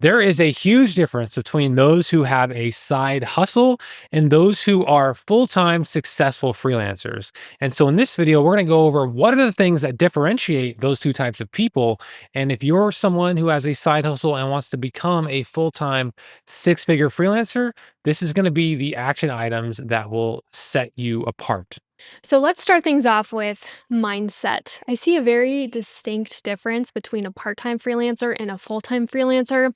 There is a huge difference between those who have a side hustle and those who are full time successful freelancers. And so, in this video, we're going to go over what are the things that differentiate those two types of people. And if you're someone who has a side hustle and wants to become a full time six figure freelancer, this is going to be the action items that will set you apart. So let's start things off with mindset. I see a very distinct difference between a part time freelancer and a full time freelancer.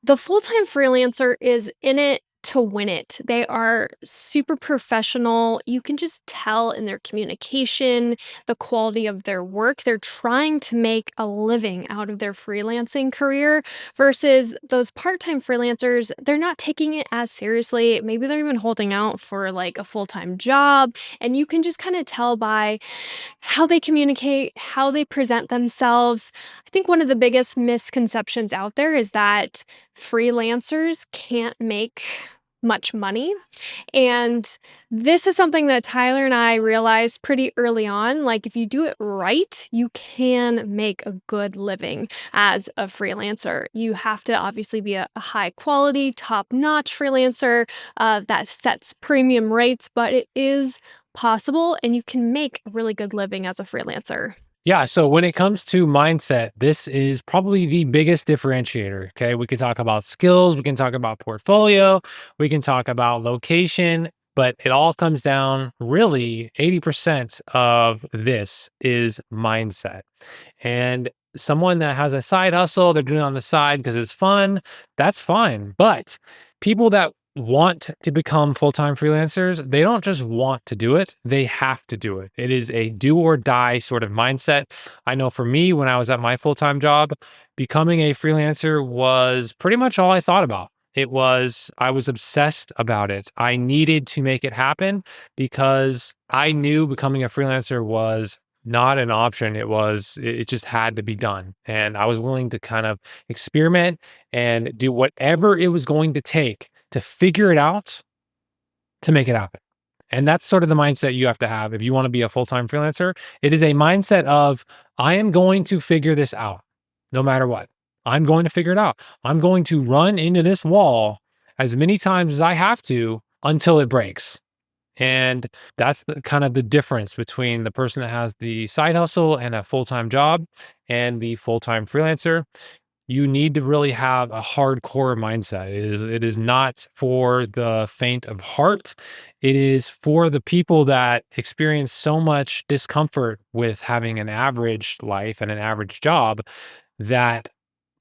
The full time freelancer is in it to win it. They are super professional. You can just tell in their communication, the quality of their work. They're trying to make a living out of their freelancing career versus those part time freelancers. They're not taking it as seriously. Maybe they're even holding out for like a full time job. And you can just kind of tell by how they communicate, how they present themselves. I think one of the biggest misconceptions out there is that freelancers can't make much money. And this is something that Tyler and I realized pretty early on. Like, if you do it right, you can make a good living as a freelancer. You have to obviously be a high quality, top notch freelancer that sets premium rates, but it is possible and you can make a really good living as a freelancer. Yeah. So when it comes to mindset, this is probably the biggest differentiator. Okay. We can talk about skills, we can talk about portfolio, we can talk about location, but it all comes down really 80% of this is mindset. And someone that has a side hustle, they're doing it on the side because it's fun, that's fine. But people that want to become full-time freelancers, they don't just want to do it, they have to do it. It is a do or die sort of mindset. I know for me, when I was at my full-time job, becoming a freelancer was pretty much all I thought about. I was obsessed about it. I needed to make it happen because I knew becoming a freelancer was not an option. It just had to be done. And I was willing to kind of experiment and do whatever it was going to take to figure it out to make it happen. And that's sort of the mindset you have to have if you want to be a full-time freelancer. It is a mindset of I am going to figure this out no matter what. I'm going to figure it out. I'm going to run into this wall as many times as I have to until it breaks. And that's the kind of the difference between the person that has the side hustle and a full-time job and the full-time freelancer. You need to really have a hardcore mindset. It is not for the faint of heart. It is for the people that experience so much discomfort with having an average life and an average job that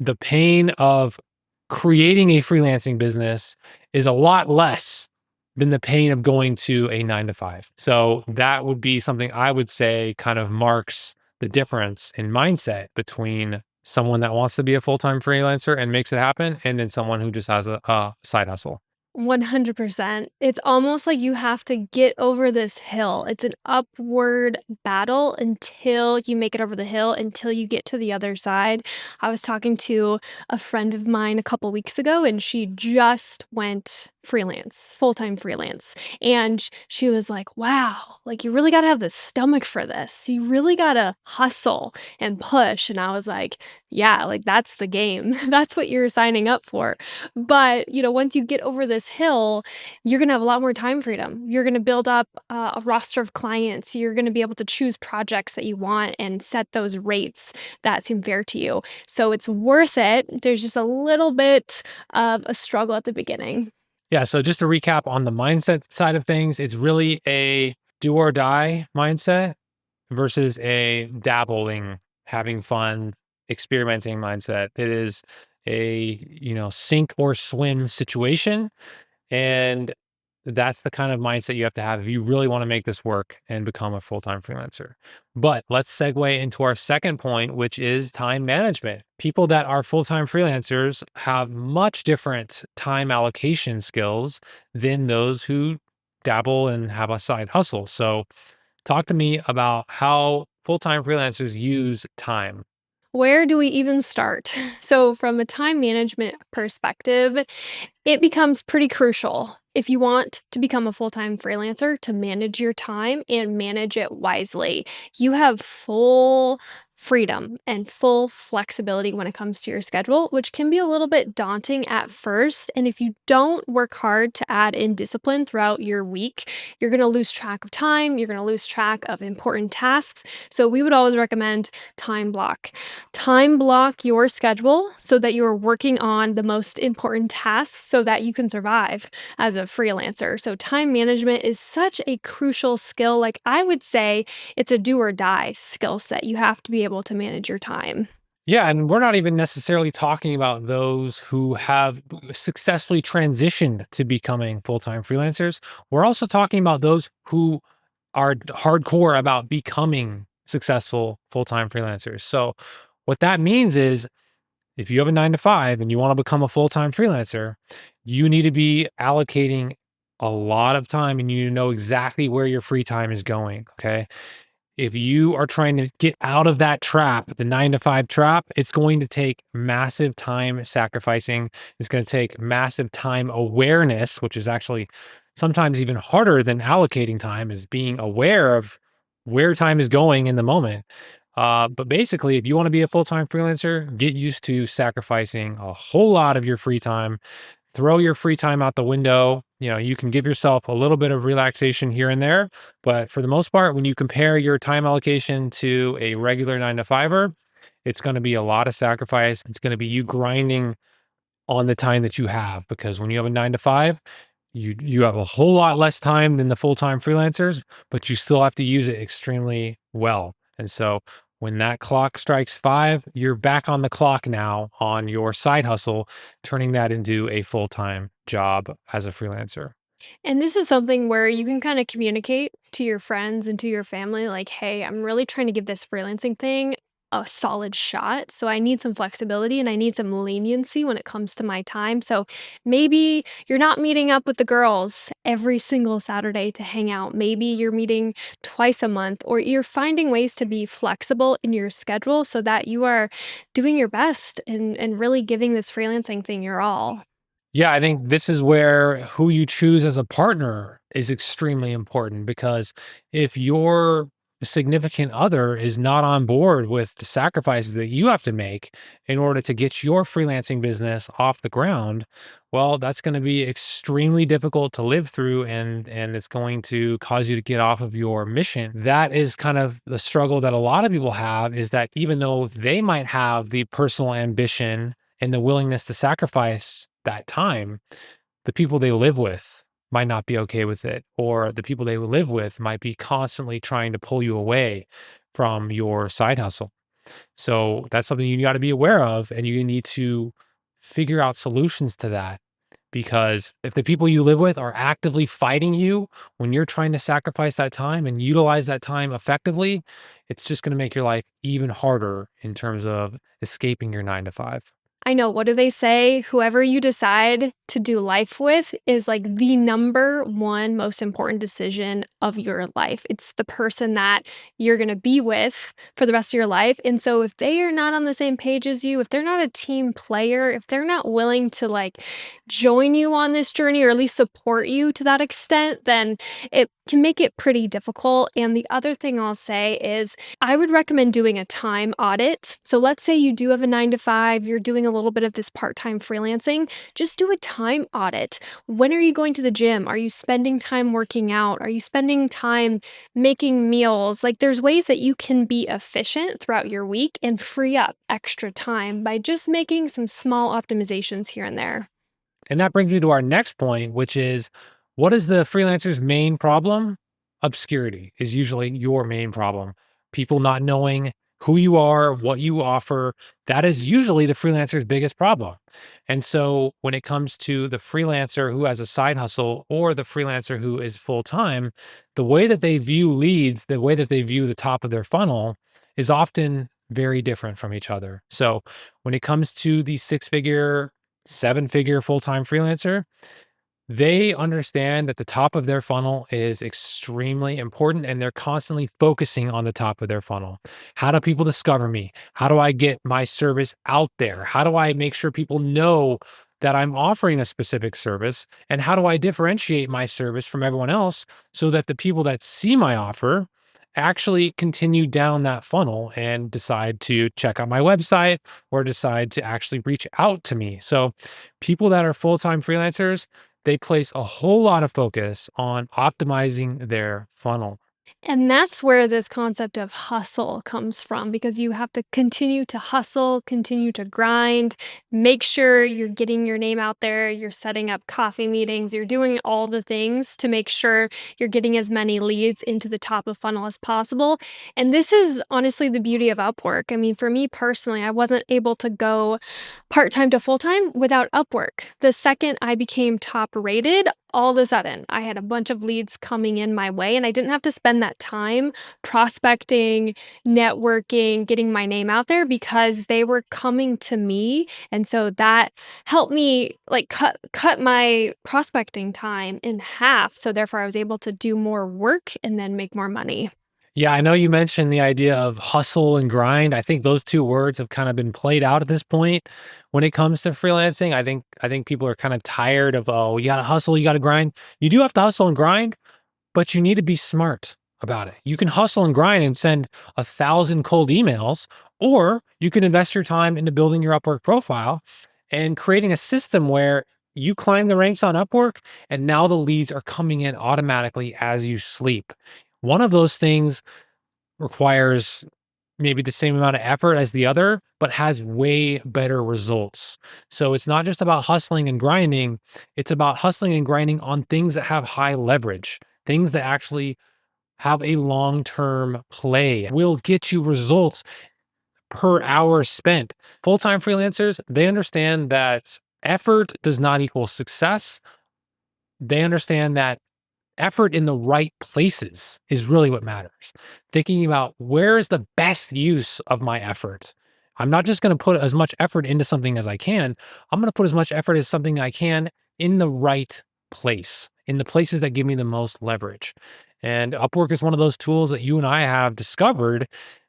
the pain of creating a freelancing business is a lot less than the pain of going to a 9 to 5. So that would be something I would say kind of marks the difference in mindset between someone that wants to be a full-time freelancer and makes it happen and then someone who just has a side hustle. 100%. It's almost like you have to get over this hill. It's an upward battle until you make it over the hill, until you get to the other side. I was talking to a friend of mine a couple weeks ago, and she just went freelance, full-time freelance. And she was like, wow, like you really got to have the stomach for this. You really got to hustle and push. And I was like, yeah, like that's the game. That's what you're signing up for. But, once you get over this hill, you're going to have a lot more time freedom. You're going to build up a roster of clients. You're going to be able to choose projects that you want and set those rates that seem fair to you. So it's worth it. There's just a little bit of a struggle at the beginning. Yeah, so just to recap on the mindset side of things, it's really a do or die mindset versus a dabbling, having fun, experimenting mindset. It is a sink or swim situation. And that's the kind of mindset you have to have if you really want to make this work and become a full-time freelancer. But let's segue into our second point, which is time management. People that are full-time freelancers have much different time allocation skills than those who dabble and have a side hustle. So talk to me about how full-time freelancers use time. Where do we even start? So, from a time management perspective, it becomes pretty crucial if you want to become a full time freelancer to manage your time and manage it wisely. You have full freedom and full flexibility when it comes to your schedule, which can be a little bit daunting at first. And if you don't work hard to add in discipline throughout your week, you're going to lose track of time. You're going to lose track of important tasks. So, we would always recommend time block. Time block your schedule so that you're working on the most important tasks so that you can survive as a freelancer. So, time management is such a crucial skill. Like, I would say it's a do or die skill set. You have to be able to manage your time. Yeah, and we're not even necessarily talking about those who have successfully transitioned to becoming full-time freelancers. We're also talking about those who are hardcore about becoming successful full-time freelancers. So what that means is if you have a 9 to 5 and you want to become a full-time freelancer, you need to be allocating a lot of time and you need to know exactly where your free time is going, okay? If you are trying to get out of that trap, the 9 to 5 trap, it's going to take massive time sacrificing. It's going to take massive time awareness, which is actually sometimes even harder than allocating time, is being aware of where time is going in the moment. But basically, if you want to be a full-time freelancer, get used to sacrificing a whole lot of your free time. Throw your free time out the window. You know, you can give yourself a little bit of relaxation here and there, but for the most part, when you compare your time allocation to a regular 9 to 5er, it's going to be a lot of sacrifice. It's going to be you grinding on the time that you have because when you have a 9 to 5, you have a whole lot less time than the full-time freelancers, but you still have to use it extremely well. And so when that clock strikes 5, you're back on the clock now on your side hustle, turning that into a full-time job as a freelancer. And this is something where you can kind of communicate to your friends and to your family, like, hey, I'm really trying to give this freelancing thing a solid shot. So I need some flexibility and I need some leniency when it comes to my time. So maybe you're not meeting up with the girls every single Saturday to hang out. Maybe you're meeting twice a month, or you're finding ways to be flexible in your schedule so that you are doing your best and really giving this freelancing thing your all. Yeah, I think this is where who you choose as a partner is extremely important because if your significant other is not on board with the sacrifices that you have to make in order to get your freelancing business off the ground, well, that's going to be extremely difficult to live through and it's going to cause you to get off of your mission. That is kind of the struggle that a lot of people have is that even though they might have the personal ambition and the willingness to sacrifice that time, the people they live with might not be okay with it, or the people they live with might be constantly trying to pull you away from your side hustle. So that's something you got to be aware of, and you need to figure out solutions to that. Because if the people you live with are actively fighting you when you're trying to sacrifice that time and utilize that time effectively, it's just going to make your life even harder in terms of escaping your 9 to 5. I know, what do they say? Whoever you decide to do life with is like the number one most important decision of your life. It's the person that you're going to be with for the rest of your life. And so if they are not on the same page as you, if they're not a team player, if they're not willing to like join you on this journey or at least support you to that extent, then it can make it pretty difficult. And the other thing I'll say is I would recommend doing a time audit. So let's say you do have a 9 to 5, you're doing a little bit of this part-time freelancing, just do a time audit. When are you going to the gym? Are you spending time working out? Are you spending time making meals? Like there's ways that you can be efficient throughout your week and free up extra time by just making some small optimizations here and there. And that brings me to our next point, which is what is the freelancer's main problem? Obscurity is usually your main problem. People not knowing who you are, what you offer, that is usually the freelancer's biggest problem. And so when it comes to the freelancer who has a side hustle or the freelancer who is full time, the way that they view leads, the way that they view the top of their funnel is often very different from each other. So when it comes to the 6 figure 7 figure full time freelancer, they understand that the top of their funnel is extremely important and they're constantly focusing on the top of their funnel. How do people discover me? How do I get my service out there? How do I make sure people know that I'm offering a specific service? And how do I differentiate my service from everyone else so that the people that see my offer actually continue down that funnel and decide to check out my website or decide to actually reach out to me. So, people that are full time freelancers, they place a whole lot of focus on optimizing their funnel. And that's where this concept of hustle comes from because you have to continue to hustle, continue to grind, make sure you're getting your name out there, you're setting up coffee meetings, you're doing all the things to make sure you're getting as many leads into the top of funnel as possible. And this is honestly the beauty of Upwork. I mean, for me personally, I wasn't able to go part-time to full-time without Upwork. The second I became top rated, all of a sudden, I had a bunch of leads coming in my way, and I didn't have to spend that time prospecting, networking, getting my name out there because they were coming to me, and so that helped me, like, cut my prospecting time in half, so therefore I was able to do more work and then make more money. Yeah, I know you mentioned the idea of hustle and grind. I think those two words have kind of been played out at this point when it comes to freelancing. I think people are kind of tired of, oh, you got to hustle, you got to grind. You do have to hustle and grind, but you need to be smart about it. You can hustle and grind and send 1,000 cold emails, or you can invest your time into building your Upwork profile and creating a system where you climb the ranks on Upwork and now the leads are coming in automatically as you sleep. One of those things requires maybe the same amount of effort as the other, but has way better results. So it's not just about hustling and grinding, it's about hustling and grinding on things that have high leverage, things that actually have a long term play, will get you results per hour spent. Full time freelancers, they understand that effort does not equal success. They understand that effort in the right places is really what matters. Thinking about where is the best use of my effort. I'm not just going to put as much effort into something as I can. I'm going to put as much effort as something I can in the right place, in the places that give me the most leverage. And Upwork is one of those tools that you and I have discovered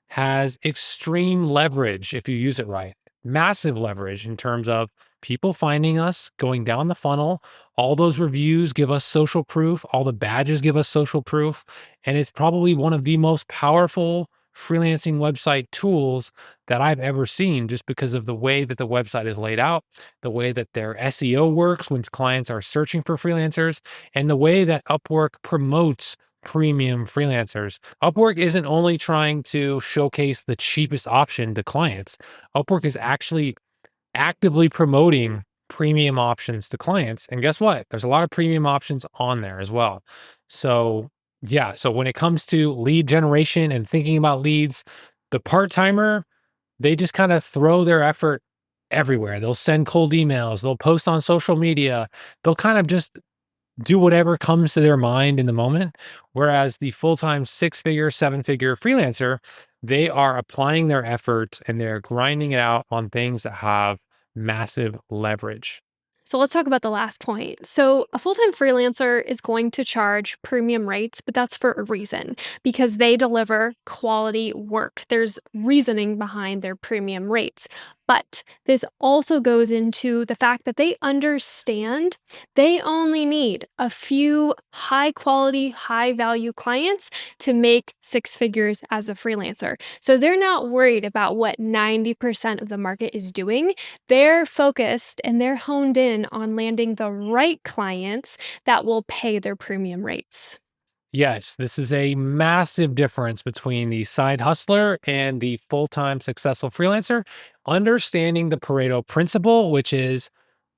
has extreme leverage if you use it right. Massive leverage in terms of people finding us, going down the funnel. All those reviews give us social proof, all the badges give us social proof. And it's probably one of the most powerful freelancing website tools that I've ever seen just because of the way that the website is laid out, the way that their SEO works when clients are searching for freelancers, and the way that Upwork promotes premium freelancers. Upwork isn't only trying to showcase the cheapest option to clients. Upwork is actually actively promoting premium options to clients. And guess what? There's a lot of premium options on there as well. So, yeah. So, when it comes to lead generation and thinking about leads, the part timer, they just kind of throw their effort everywhere. They'll send cold emails, they'll post on social media, they'll kind of just do whatever comes to their mind in the moment. Whereas the full time 6 figure, 7 figure freelancer, they are applying their effort and they're grinding it out on things that have massive leverage. So let's talk about the last point. So, a full time freelancer is going to charge premium rates, but that's for a reason because they deliver quality work. There's reasoning behind their premium rates. But this also goes into the fact that they understand they only need a few high quality, high value clients to make 6 figures as a freelancer. So they're not worried about what 90% of the market is doing. They're focused and they're honed in on landing the right clients that will pay their premium rates. Yes, this is a massive difference between the side hustler and the full time successful freelancer. Understanding the Pareto principle, which is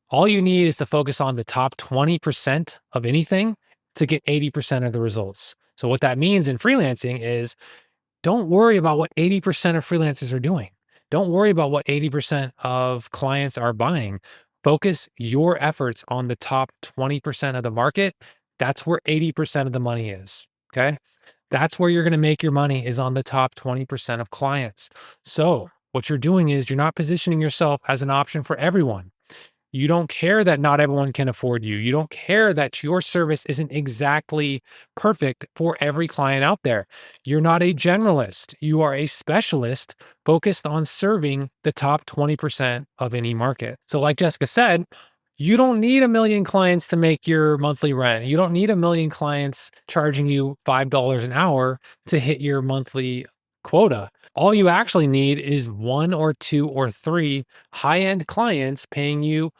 all you need is to focus on the top 20% of anything to get 80% of the results. So, what that means in freelancing is don't worry about what 80% of freelancers are doing. Don't worry about what 80% of clients are buying. Focus your efforts on the top 20% of the market. That's where 80% of the money is. Okay. That's where you're going to make your money is on the top 20% of clients. So, what you're doing is you're not positioning yourself as an option for everyone. You don't care that not everyone can afford you. You don't care that your service isn't exactly perfect for every client out there. You're not a generalist. You are a specialist focused on serving the top 20% of any market. So, like Jessica said, You don't need a million clients to make your monthly rent. You don't need a million clients charging you $5 an hour to hit your monthly quota. All you actually need is one or two or three high-end clients paying you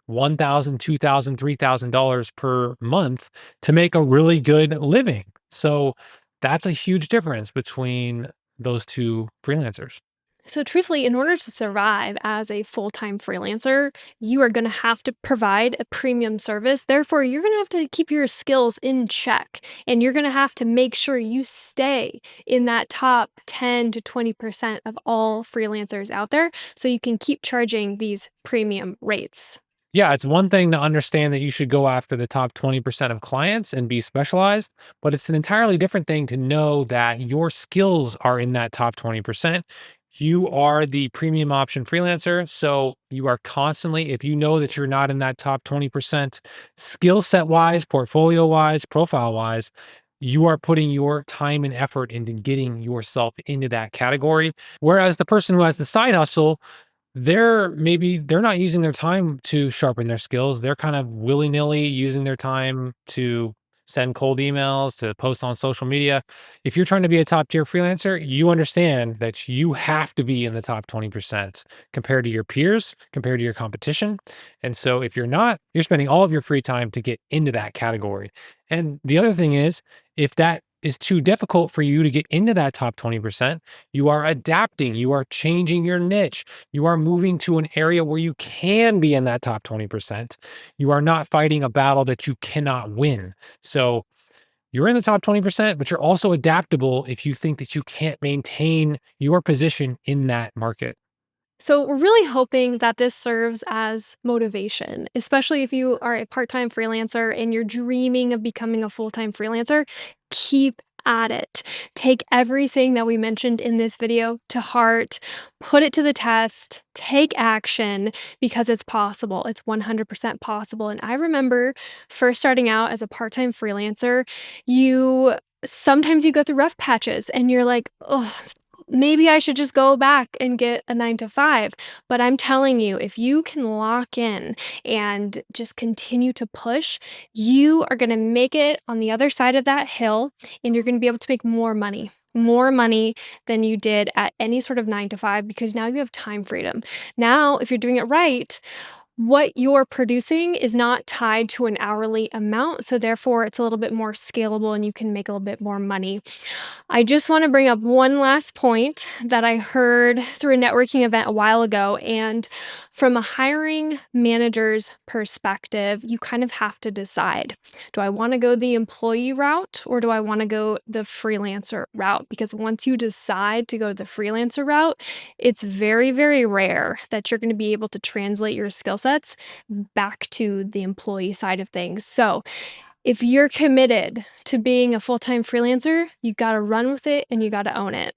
1,000, 2,000, $3,000 per month to make a really good living. So that's a huge difference between those two freelancers. So, truthfully, in order to survive as a full time freelancer, you are going to have to provide a premium service. Therefore, you're going to have to keep your skills in check and you're going to have to make sure you stay in that top 10 to 20% of all freelancers out there so you can keep charging these premium rates. Yeah, it's one thing to understand that you should go after the top 20% of clients and be specialized, but it's an entirely different thing to know that your skills are in that top 20%. You are the premium option freelancer. So you are constantly, if you know that you're not in that top 20% skill set wise, portfolio wise, profile wise, you are putting your time and effort into getting yourself into that category. Whereas the person who has the side hustle, they're not using their time to sharpen their skills. They're kind of willy-nilly using their time to send cold emails, to post on social media. If you're trying to be a top tier freelancer, you understand that you have to be in the top 20% compared to your peers, compared to your competition. And so if you're not, you're spending all of your free time to get into that category. And the other thing is, if that is too difficult for you to get into that top 20%, you are adapting, you are changing your niche, you are moving to an area where you can be in that top 20%. You are not fighting a battle that you cannot win. So you're in the top 20%, but you're also adaptable if you think that you can't maintain your position in that market. So, we're really hoping that this serves as motivation, especially if you are a part time freelancer and you're dreaming of becoming a full time freelancer. Keep at it. Take everything that we mentioned in this video to heart, put it to the test, take action because it's possible. It's 100% possible. And I remember first starting out as a part time freelancer, you sometimes you go through rough patches and you're like, oh, maybe I should just go back and get a 9 to 5. But I'm telling you, if you can lock in and just continue to push, you are going to make it on the other side of that hill and you're going to be able to make more money than you did at any sort of 9 to 5 because now you have time freedom. Now, if you're doing it right, what you're producing is not tied to an hourly amount. So, therefore, it's a little bit more scalable and you can make a little bit more money. I just want to bring up one last point that I heard through a networking event a while ago. And from a hiring manager's perspective, you kind of have to decide, do I want to go the employee route or do I want to go the freelancer route? Because once you decide to go the freelancer route, it's very, very rare that you're going to be able to translate your skill sets back to the employee side of things. So, if you're committed to being a full-time freelancer, you gotta run with it and you gotta own it.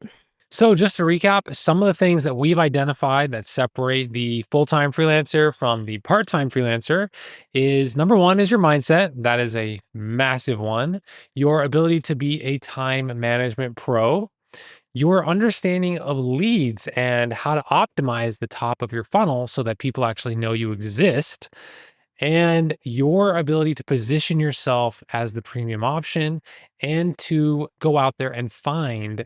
So, just to recap, some of the things that we've identified that separate the full time freelancer from the part time freelancer is number one is your mindset. That is a massive one. Your ability to be a time management pro, your understanding of leads and how to optimize the top of your funnel so that people actually know you exist, and your ability to position yourself as the premium option and to go out there and find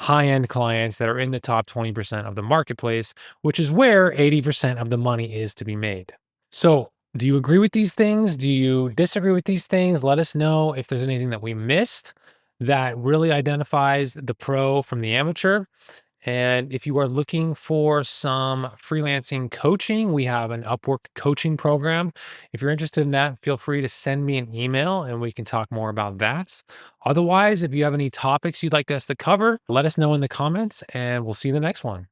high end clients that are in the top 20% of the marketplace, which is where 80% of the money is to be made. So, do you agree with these things? Do you disagree with these things? Let us know if there's anything that we missed that really identifies the pro from the amateur. And if you are looking for some freelancing coaching, we have an Upwork coaching program. If you're interested in that, feel free to send me an email and we can talk more about that. Otherwise, if you have any topics you'd like us to cover, let us know in the comments and we'll see you in the next one.